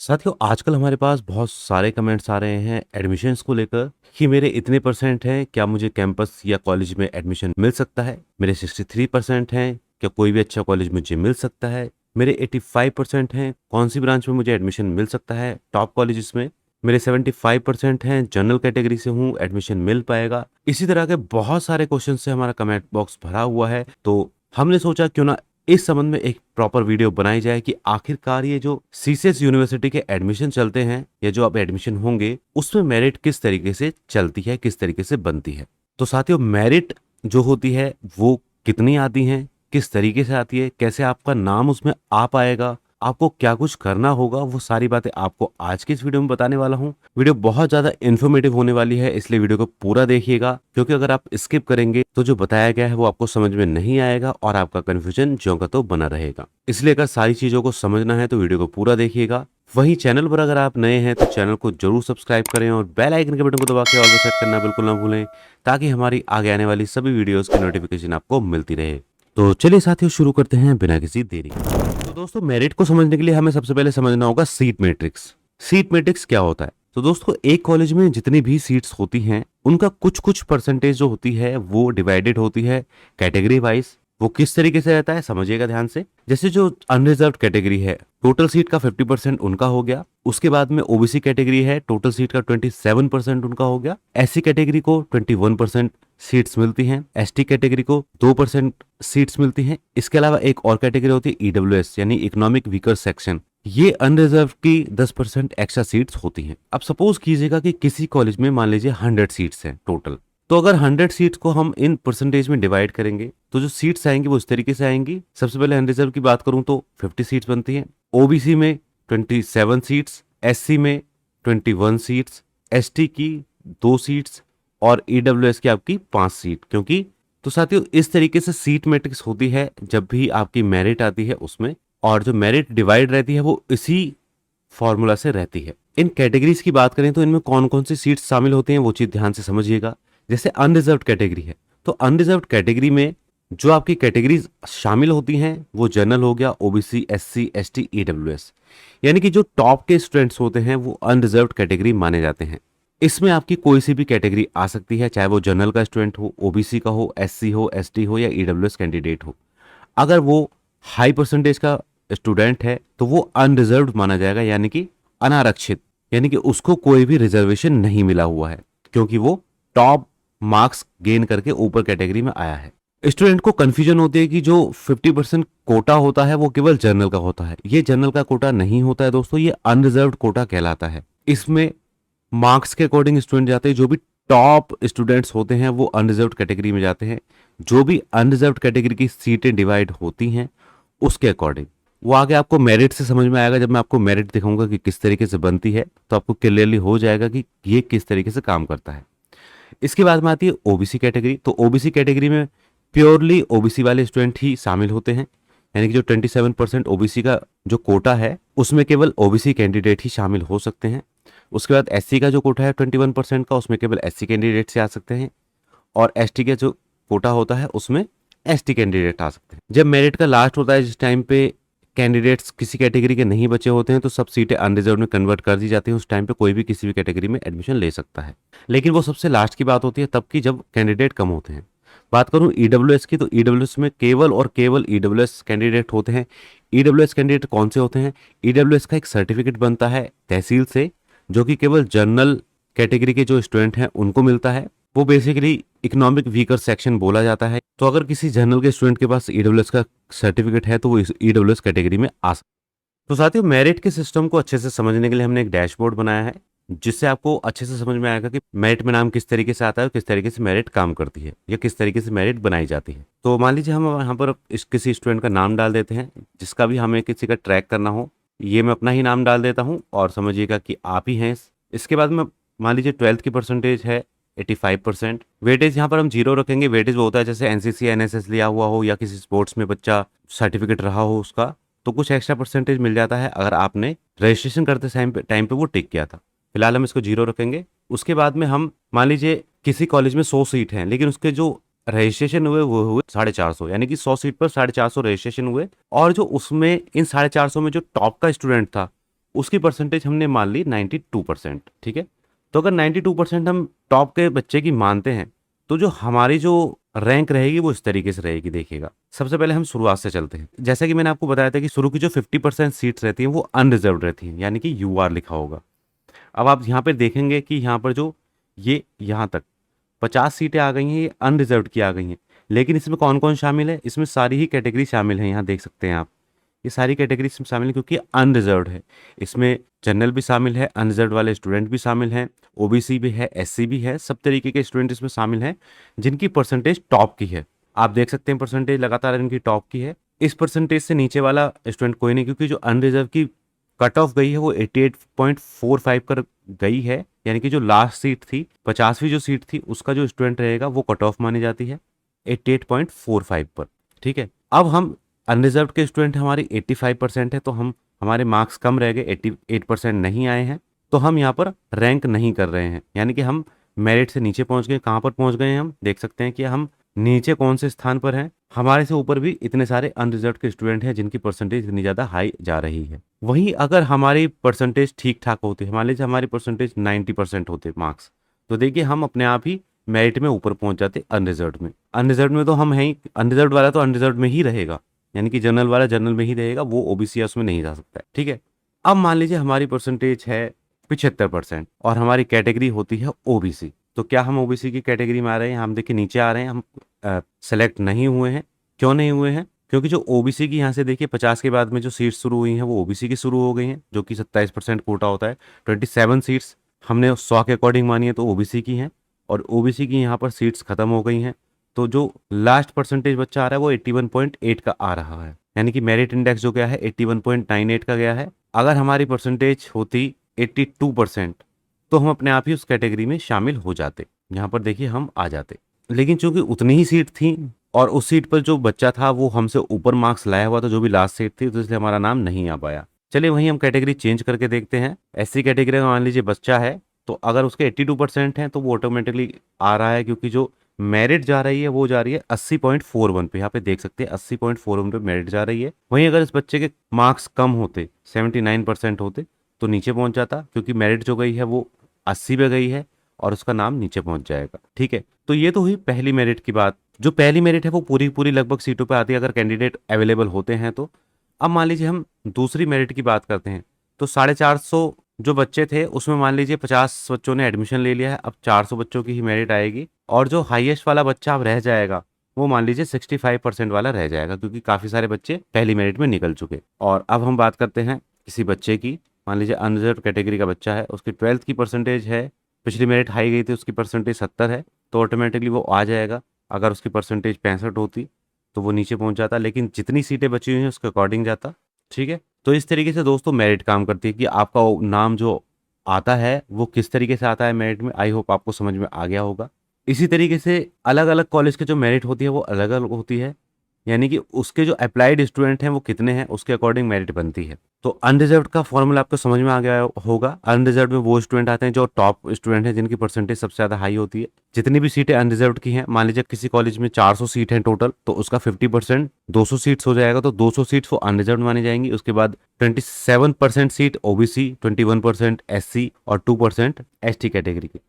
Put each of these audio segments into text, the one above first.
साथियों आजकल हमारे पास बहुत सारे कमेंट्स आ रहे हैं एडमिशन्स को लेकर कि मेरे इतने परसेंट हैं, क्या मुझे कैंपस या कॉलेज में एडमिशन मिल सकता है? मेरे 63% हैं, क्या कोई भी अच्छा कॉलेज मुझे मिल सकता है? मेरे 85% हैं, कौन सी ब्रांच में मुझे एडमिशन मिल सकता है टॉप कॉलेजेस में? मेरे 75% हैं, जनरल कैटेगरी से हूँ, एडमिशन मिल पाएगा? इसी तरह के बहुत सारे क्वेश्चन से हमारा कमेंट बॉक्स भरा हुआ है। तो हमने सोचा क्यों ना इस संबंध में एक प्रॉपर वीडियो बनाई जाए कि आखिरकार ये जो सीसीएस यूनिवर्सिटी के एडमिशन चलते हैं या जो अब एडमिशन होंगे उसमें मेरिट किस तरीके से चलती है, किस तरीके से बनती है। तो साथियों मेरिट जो होती है वो कितनी आती है, किस तरीके से आती है, कैसे आपका नाम उसमें आ पाएगा, आपको क्या कुछ करना होगा, वो सारी बातें आपको आज की इस वीडियो में बताने वाला हूँ। वीडियो बहुत ज्यादा इन्फॉर्मेटिव होने वाली है, इसलिए वीडियो को पूरा देखिएगा, क्योंकि अगर आप स्किप करेंगे तो जो बताया गया है वो आपको समझ में नहीं आएगा और आपका कंफ्यूजन ज्यों का तो बना रहेगा। इसलिए अगर सारी चीजों को समझना है तो वीडियो को पूरा देखिएगा। वहीं चैनल पर अगर आप नए हैं तो चैनल को जरूर सब्सक्राइब करें और बेल आइकन के बटन को दबा के ऑल पर सेट करना बिल्कुल ना भूलें, ताकि हमारी आगे आने वाली सभी वीडियोस की नोटिफिकेशन आपको मिलती रहे। तो चलिए साथियों शुरू करते हैं बिना किसी देरी के। तो दोस्तों मेरिट को समझने के लिए हमें सबसे पहले समझना होगा सीट मैट्रिक्स। सीट मैट्रिक्स क्या होता है? तो दोस्तों एक कॉलेज में जितनी भी सीट्स होती हैं उनका कुछ कुछ परसेंटेज जो होती है वो डिवाइडेड होती है कैटेगरी वाइज। वो किस तरीके से रहता है समझिएगा ध्यान से। जैसे जो अनरिजर्व कैटेगरी है, टोटल सीट का 50% उनका हो गया। उसके बाद में ओबीसी कैटेगरी है, टोटल सीट का 27% उनका हो गया। एससी कैटेगरी को 21% सीट्स मिलती हैं, एसटी कैटेगरी को 2% सीट्स मिलती हैं। इसके अलावा एक और कैटेगरी होती है ईडब्ल्यूएस यानी इकोनॉमिक वीकर सेक्शन। ये अनरिजर्व की 10% एक्स्ट्रा सीट्स होती हैं। अब सपोज कीजिएगा कि किसी कॉलेज में मान लीजिए 100 सीट्स हैं टोटल। तो अगर 100 सीट्स को हम इन परसेंटेज में डिवाइड करेंगे तो जो सीट्स आएंगी वो इस तरीके से आएंगी। सबसे पहले अनरिजर्व की बात करूं तो 50 सीट्स बनती हैं, ओबीसी में 27 सीट्स, एससी में 21 सीट्स, एसटी की 2 सीट्स और ईडब्ल्यूएस की आपकी 5 सीट। क्योंकि तो साथियों इस तरीके से सीट मैट्रिक्स होती है जब भी आपकी मेरिट आती है उसमें, और जो मेरिट डिवाइड रहती है वो इसी फॉर्मूला से रहती है। इन कैटेगरीज की बात करें तो इनमें कौन कौन सी सीट्स शामिल होती हैं वो चीज ध्यान से समझिएगा। जैसे अनरिजर्व कैटेगरी है तो अनरिजर्व कैटेगरी में जो आपकी कैटेगरीज शामिल होती हैं वो जनरल हो गया, ओबीसी, एससी, एसटी, ईडब्ल्यूएस। यानी कि जो टॉप के स्टूडेंट्स होते हैं वो अनरिजर्व कैटेगरी माने जाते हैं। इसमें आपकी कोई सी भी कैटेगरी आ सकती है, चाहे वो जनरल का स्टूडेंट हो, ओबीसी का हो, एससी हो, एसटी हो या ईडब्ल्यूएस कैंडिडेट हो। अगर वो हाई परसेंटेज का स्टूडेंट है तो वो अनरिजर्व्ड माना जाएगा, यानी कि अनारक्षित, यानी कि उसको कोई भी रिजर्वेशन नहीं मिला हुआ है क्योंकि वो टॉप मार्क्स गेन करके ऊपर कैटेगरी में आया है। स्टूडेंट को कंफ्यूजन होती है कि जो 50% कोटा होता है वो केवल जनरल का होता है। ये जनरल का कोटा नहीं होता है दोस्तों, ये अनरिजर्व्ड कोटा कहलाता है। इसमें मार्क्स के अकॉर्डिंग स्टूडेंट जाते हैं। जो भी टॉप स्टूडेंट्स होते हैं वो अनरिजर्व्ड कैटेगरी में जाते हैं। जो भी अनरिजर्व्ड कैटेगरी की सीटें डिवाइड होती हैं उसके अकॉर्डिंग वो आगे आपको मेरिट से समझ में आएगा। जब मैं आपको मेरिट दिखाऊंगा कि किस तरीके से बनती है तो आपको क्लियरली हो जाएगा कि ये किस तरीके से काम करता है। इसके बाद में आती है ओबीसी कैटेगरी। तो ओबीसी कैटेगरी में प्योरली ओबीसी वाले स्टूडेंट ही शामिल होते हैं, यानी कि जो 27% ओबीसी का जो कोटा है उसमें केवल ओबीसी कैंडिडेट ही शामिल हो सकते हैं। उसके बाद एससी का जो कोटा है 21% का, उसमें केवल एससी कैंडिडेट से आ सकते हैं। और एसटी का जो कोटा होता है उसमें एसटी कैंडिडेट आ सकते हैं। जब मेरिट का लास्ट होता है, जिस टाइम पे कैंडिडेट्स किसी कैटेगरी के नहीं बचे होते हैं, तो सब सीटें अनरिजर्व में कन्वर्ट कर दी जाती हैं। उस टाइम पे कोई भी किसी भी कैटेगरी में एडमिशन ले सकता है। लेकिन वो सबसे लास्ट की बात होती है तब की जब कैंडिडेट कम होते हैं। बात करूं ईडब्ल्यूएस की तो ईडब्ल्यूएस में केवल और केवल ईडब्ल्यूएस कैंडिडेट होते हैं। ईडब्ल्यूएस कैंडिडेट कौन से होते हैं? ईडब्ल्यूएस का एक सर्टिफिकेट बनता है तहसील से, जो कि केवल जनरल कैटेगरी के जो स्टूडेंट हैं उनको मिलता है। वो बेसिकली इकोनॉमिक वीकर सेक्शन बोला जाता है। तो अगर किसी जनरल के स्टूडेंट के पास ईडब्ल्यूएस का सर्टिफिकेट है तो वो इस ईडब्ल्यूएस कैटेगरी में आ सकता है। तो साथियों मेरिट के सिस्टम को अच्छे से समझने के लिए हमने एक डैशबोर्ड बनाया है, जिससे आपको अच्छे से समझ में आएगा कि मेरिट में नाम किस तरीके से आता है और किस तरीके से मेरिट काम करती है या किस तरीके से मेरिट बनाई जाती है। तो मान लीजिए हम यहाँ पर किसी स्टूडेंट का नाम डाल देते हैं, जिसका भी हमें किसी का ट्रैक करना हो। ये मैं अपना ही नाम डाल देता हूँ और समझिएगा कि आप ही हैं। इसके बाद में मान लीजिए 12th की परसेंटेज है 85%। वेटेज यहाँ पर हम 0 रखेंगे। वेटेज वो होता है जैसे एनसीसी एनएसएस लिया हुआ हो या किसी स्पोर्ट्स में बच्चा सर्टिफिकेट रहा हो उसका, तो कुछ एक्स्ट्रा परसेंटेज मिल जाता है अगर आपने रजिस्ट्रेशन करते टाइम पे वो टिक किया था। फिलहाल हम इसको 0 रखेंगे। उसके बाद में हम मान लीजिए किसी कॉलेज में 100 सीट हैं, लेकिन उसके जो रजिस्ट्रेशन हुए वो हुए 450, यानी कि 100 सीट पर 450 रजिस्ट्रेशन हुए। और जो उसमें इन 450 में जो टॉप का स्टूडेंट था उसकी परसेंटेज हमने मान ली 92%। ठीक है, तो अगर 92% हम टॉप के बच्चे की मानते हैं तो जो हमारी जो रैंक रहेगी वो इस तरीके से रहेगी। देखिएगा, सबसे पहले हम शुरुआत से चलते हैं। जैसा कि मैंने आपको बताया था कि शुरू की जो 50% सीट्स रहती हैं वो अनरिजर्व रहती हैं, यानी कि यूआर लिखा होगा। अब आप यहाँ पे देखेंगे कि यहाँ पर जो ये यहाँ तक 50 सीटें आ गई हैं, ये अनरिजर्व की आ गई हैं। लेकिन इसमें कौन कौन शामिल है? इसमें सारी ही कैटेगरी शामिल है। यहाँ देख सकते हैं आप, ये सारी कैटेगरी इसमें शामिल है क्योंकि अनरिजर्व है। इसमें जनरल भी शामिल है, अनरिजर्व वाले स्टूडेंट भी शामिल हैं, ओबीसी भी है, एससी भी है, सब तरीके के स्टूडेंट इसमें शामिल हैं जिनकी परसेंटेज टॉप की है। आप देख सकते हैं परसेंटेज लगातार इनकी टॉप की है। इस परसेंटेज से नीचे वाला स्टूडेंट कोई नहीं, क्योंकि जो अनरिजर्व की कट ऑफ गई है वो 88.45 कर गई है। यानी कि जो लास्ट सीट थी, 50वीं जो सीट थी, उसका जो स्टूडेंट रहेगा वो कट ऑफ मानी जाती है 88.45 पर। ठीक है, अब हम अनरिजर्व के स्टूडेंट हमारी 85% है, तो हम हमारे मार्क्स कम रह गए, 88% नहीं आए हैं, तो हम यहाँ पर रैंक नहीं कर रहे हैं। यानी कि हम मेरिट से नीचे पहुंच गए। कहाँ पर पहुंच गए हैं? हम देख सकते हैं कि हम नीचे कौन से स्थान पर हैं। हमारे से ऊपर भी इतने सारे अनरिजर्व के स्टूडेंट हैं जिनकी परसेंटेज इतनी ज़्यादा हाई जा रही है। वहीं अगर हमारी परसेंटेज ठीक ठाक होती, मान लीजिए हमारी परसेंटेज 90% होते मार्क्स, तो देखिए हम अपने आप ही मेरिट में ऊपर पहुंच जाते अनरिजर्व में। अनरिजर्व में तो हम हैं ही, अनरिजर्व वाला तो अनरिजर्व में ही रहेगा, यानी कि जनरल वाला जनरल में ही रहेगा, वो ओबीसी है उसमें नहीं जा सकता है। ठीक है, अब मान लीजिए हमारी परसेंटेज है 75% और हमारी कैटेगरी होती है ओबीसी, तो क्या हम ओबीसी की कैटेगरी में आ रहे हैं? हम देखिए नीचे आ रहे हैं, हम सेलेक्ट नहीं हुए हैं। क्यों नहीं हुए हैं? क्योंकि जो ओबीसी की यहाँ से देखिए 50 के बाद में जो सीट्स शुरू हुई हैं वो ओबीसी की शुरू हो गई हैं, जो कि 27% कोटा होता है। 27 सीट्स हमने 100 के अकॉर्डिंग मानी है तो ओबीसी की हैं, और ओबीसी की यहाँ पर सीट्स खत्म हो गई हैं। तो जो लास्ट परसेंटेज बच्चा आ रहा है वो 81.8 का आ रहा है, यानी कि मेरिट इंडेक्स जो गया है 81.98 का गया है। अगर हमारी परसेंटेज होती 82%, तो हम अपने आप ही उस कैटेगरी में शामिल हो जाते, यहाँ पर देखिए हम आ जाते। लेकिन चूंकि उतनी ही सीट थी और उस सीट पर जो बच्चा था वो हमसे ऊपर मार्क्स लाया हुआ था, जो भी लास्ट सीट थी, तो इसलिए हमारा नाम नहीं आ पाया। चलिए वहीं हम कैटेगरी चेंज करके देखते हैं। ऐसी कैटेगरी में मान लीजिए बच्चा है, तो अगर उसके 82% है तो वो ऑटोमेटिकली आ रहा है, क्योंकि जो मेरिट जा रही है वो जा रही है 80.41 पे। यहाँ पे देख सकते हैं 80.41 पे मेरिट जा रही है। वहीं अगर इस बच्चे के मार्क्स कम होते, 79% होते, तो नीचे पहुंच जाता, क्योंकि मेरिट जो गई है वो 80 पे गई है और उसका नाम नीचे पहुंच जाएगा। ठीक है, तो ये तो हुई पहली मेरिट की बात। जो पहली मेरिट है वो पूरी पूरी लगभग सीटों पे आती है अगर कैंडिडेट अवेलेबल होते हैं तो। अब मान लीजिए हम दूसरी मेरिट की बात करते हैं, तो 450 जो बच्चे थे उसमें मान लीजिए 50 बच्चों ने एडमिशन ले लिया है, अब 400 बच्चों की ही मेरिट आएगी, और जो हाईएस्ट वाला बच्चा अब रह जाएगा वो मान लीजिए 65% वाला रह जाएगा, क्योंकि काफी सारे बच्चे पहली मेरिट में निकल चुके। और अब हम बात करते हैं किसी बच्चे की, मान लीजिए अनरिजर्व कैटेगरी का बच्चा है, उसकी 12th की परसेंटेज है, पिछली मेरिट हाई गई थी, उसकी परसेंटेज 70 है, तो ऑटोमेटिकली वो आ जाएगा। अगर उसकी परसेंटेज 65 होती तो वो नीचे पहुंच जाता, लेकिन जितनी सीटें बची हुई हैं उसके अकॉर्डिंग जाता। ठीक है, तो इस तरीके से दोस्तों मेरिट काम करती है कि आपका नाम जो आता है वो किस तरीके से आता है मेरिट में। आई होप आपको समझ में आ गया होगा। इसी तरीके से अलग अलग कॉलेज के जो मेरिट होती है वो अलग अलग होती है, यानी कि उसके जो अप्लाइड स्टूडेंट हैं वो कितने हैं उसके अकॉर्डिंग मेरिट बनती है। तो अनरिजर्व का फॉर्मूला आपको समझ में आ गया होगा। अनरिजर्व में वो स्टूडेंट आते हैं जो टॉप स्टूडेंट हैं, जिनकी परसेंटेज सबसे ज्यादा हाई होती है। जितनी भी सीटें अनरिजर्व की हैं, मान लीजिए किसी कॉलेज में 400 सीट हैं टोटल, तो उसका 50% 200 सीट्स हो जाएगा, तो 200 सीट्स वो अनरिजर्व मानी जाएंगी। उसके बाद 27% सीट ओबीसी, 21% एससी और 2% एसटी कैटेगरी की।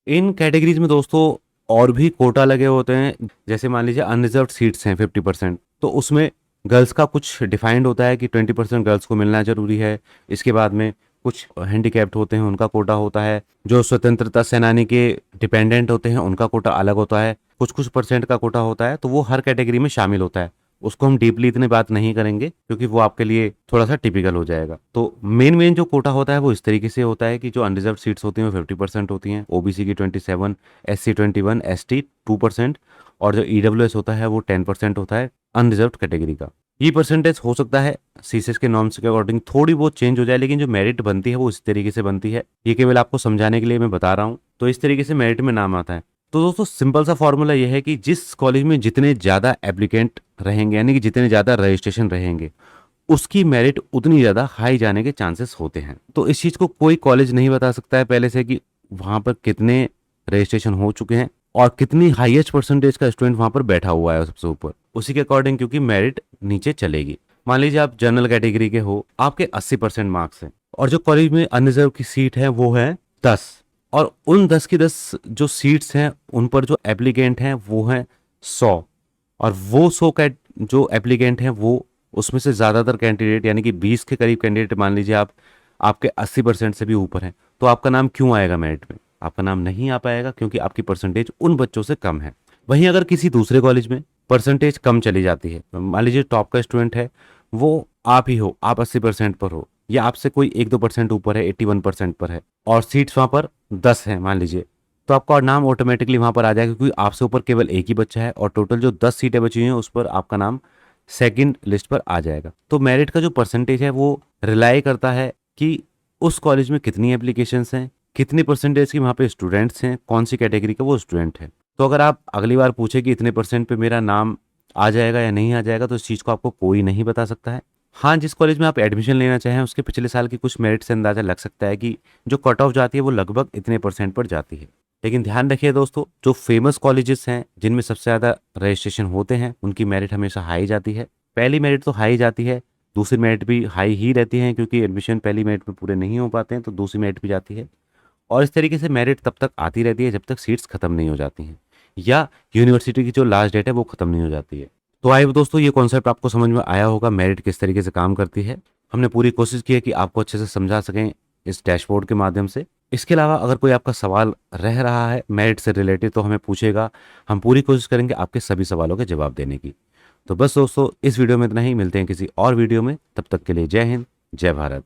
इन कैटेगरीज में दोस्तों और भी कोटा लगे होते हैं। जैसे मान लीजिए अनरिजर्व सीट्स हैं 50%, तो उसमें गर्ल्स का कुछ डिफाइंड होता है कि 20% गर्ल्स को मिलना जरूरी है। इसके बाद में कुछ हैंडीकैप्ड होते हैं उनका कोटा होता है, जो स्वतंत्रता सेनानी के डिपेंडेंट होते हैं उनका कोटा अलग होता है, कुछ कुछ परसेंट का कोटा होता है, तो वो हर कैटेगरी में शामिल होता है। उसको हम डीपली इतनी बात नहीं करेंगे क्योंकि वो आपके लिए थोड़ा सा टिपिकल हो जाएगा। तो मेन जो कोटा होता है वो इस तरीके से होता है कि जो अनरिजर्व सीट्स होती हैं वो 50% होती हैं, ओबीसी की 27, एससी 21, एसटी 2%, और जो ईडब्ल्यूएस होता है वो 10% होता है अनरिजर्व कैटेगरी का। ये परसेंटेज हो सकता है सीसेस के नॉर्म्स के अकॉर्डिंग थोड़ी बहुत चेंज हो जाए, लेकिन जो मेरिट बनती है वो इस तरीके से बनती है। ये केवल आपको समझाने के लिए मैं बता रहा हूँ। तो इस तरीके से मेरिट में नाम आता है। तो दोस्तों सिंपल सा फॉर्मूला ये है कि जिस कॉलेज में जितने ज़्यादा एप्लीकेंट रहेंगे, यानी कि जितने ज़्यादा रजिस्ट्रेशन रहेंगे, उसकी मेरिट उतनी ज़्यादा हाई जाने के चांसेस होते हैं। तो इस चीज़ को कोई कॉलेज नहीं बता सकता है पहले से कि वहाँ पर कितने रजिस्ट्रेशन हो चुके हैं और कितनी हाईएस्ट परसेंटेज का स्टूडेंट वहाँ पर बैठा हुआ है सबसे ऊपर, उसी के अकॉर्डिंग क्योंकि मेरिट नीचे चलेगी। मान लीजिए आप जनरल कैटेगरी के हो, आपके 80% मार्क्स हैं और जो कॉलेज में अनरिजर्व की सीट है वो है 10, और उन 10 की 10 जो सीट्स हैं उन पर जो एप्लीकेंट हैं वो हैं 100, और वो 100 का जो एप्लीकेंट हैं वो उसमें से ज़्यादातर कैंडिडेट यानी कि 20 के करीब कैंडिडेट मान लीजिए आप आपके 80% से भी ऊपर हैं, तो आपका नाम क्यों आएगा मेरिट में? आपका नाम नहीं आ पाएगा क्योंकि आपकी परसेंटेज उन बच्चों से कम है। वहीं अगर किसी दूसरे कॉलेज में परसेंटेज कम चली जाती है, मान लीजिए टॉप का स्टूडेंट है, वो आप ही हो, आप 80% पर हो, या आपसे कोई 1-2% ऊपर है, 81% पर है, और सीट्स वहाँ पर 10 हैं मान लीजिए, तो आपका नाम ऑटोमेटिकली वहाँ पर आ जाएगा क्योंकि आपसे ऊपर केवल एक ही बच्चा है और टोटल जो 10 सीटें बची हुई हैं उस पर आपका नाम सेकंड लिस्ट पर आ जाएगा। तो मेरिट का जो परसेंटेज है वो रिलाई करता है कि उस कॉलेज में कितनी एप्लीकेशंस हैं, कितनी परसेंटेज की वहाँ पे स्टूडेंट्स हैं, कौन सी कैटेगरी का वो स्टूडेंट है। तो अगर आप अगली बार पूछे कि इतने परसेंट पे मेरा नाम आ जाएगा या नहीं आ जाएगा, तो इस चीज़ को आपको कोई नहीं बता सकता है। हाँ, जिस कॉलेज में आप एडमिशन लेना चाहें उसके पिछले साल की कुछ मेरिट से अंदाज़ा लग सकता है कि जो कट ऑफ जाती है वो लगभग इतने परसेंट पर जाती है। लेकिन ध्यान रखिए दोस्तों, जो फेमस कॉलेजेस हैं जिनमें सबसे ज़्यादा रजिस्ट्रेशन होते हैं उनकी मेरिट हमेशा हाई जाती है। पहली मेरिट तो हाई जाती है, दूसरी मेरिट भी हाई ही रहती है क्योंकि एडमिशन पहली मेरिट में पूरे नहीं हो पाते हैं, तो दूसरी मेरिट भी जाती है। और इस तरीके से मेरिट तब तक आती रहती है जब तक सीट्स खत्म नहीं हो जाती हैं या यूनिवर्सिटी की जो लास्ट डेट है वो खत्म नहीं हो जाती है। तो आइए दोस्तों, ये कॉन्सेप्ट आपको समझ में आया होगा, मेरिट किस तरीके से काम करती है। हमने पूरी कोशिश की है कि आपको अच्छे से समझा सकें इस डैशबोर्ड के माध्यम से। इसके अलावा अगर कोई आपका सवाल रह रहा है मेरिट से रिलेटेड तो हमें पूछेगा, हम पूरी कोशिश करेंगे आपके सभी सवालों के जवाब देने की। तो बस दोस्तों, इस वीडियो में इतना ही, मिलते हैं किसी और वीडियो में, तब तक के लिए जय हिंद, जय भारत।